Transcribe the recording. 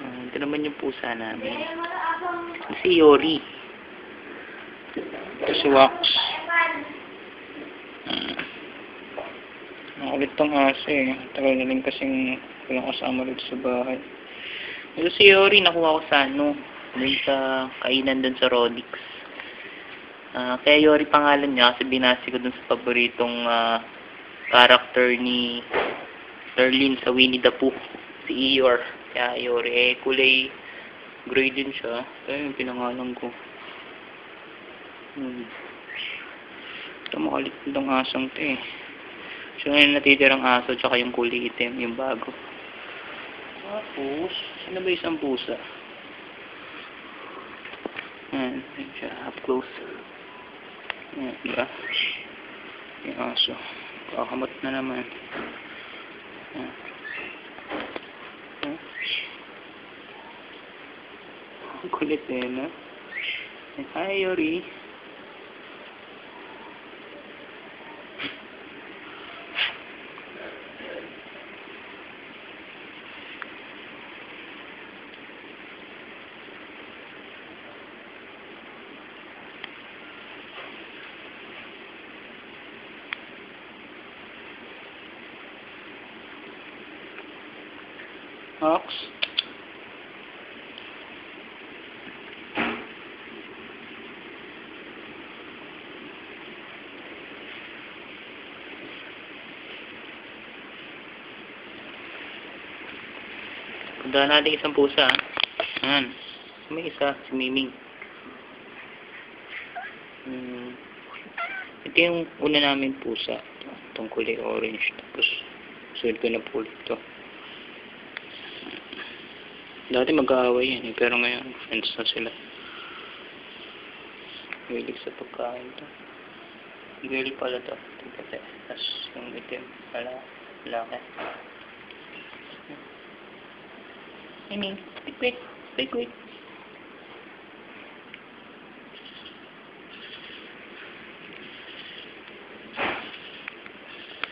Ito naman yung pusa namin. Si Yori. Ito si Wax. Nakulit tong aso eh. Tagal na rin kasing walang kasama dito sa bahay. Ito si Yori, nakuha ko sa ano. Dun sa kainan dun sa Rodix. Kaya Yori pangalan niya kasi binasi ko dun sa paboritong character ni Darlene sa Winnie the Pooh. Si Eeyore. Kaya Yori. Kulay gray din siya. Kaya yung pinangalan ko. Ito makalit ng asong ito eh. Siya nga yung natitirang aso tsaka yung kulay itim, yung bago. Tapos, sino ba isang pusa? Ayan siya, up close. Ayan, diba? Yung aso. Kakamot na naman. Ayan. Ang kulit eh, no? Hi, Yori. Ox. Punta natin isang pusa. Ayan. May isa, si Miming. Ito yung una namin pusa. Itong kulay orange. Tapos, sulit ko na po ito. Dati mag-aaway yan eh. Pero ngayon, friends na sila. Hilig sa pagkain to. Girl pala to. Tapos yung itim pala. Laki. Miming, quick, quick, quick, quick.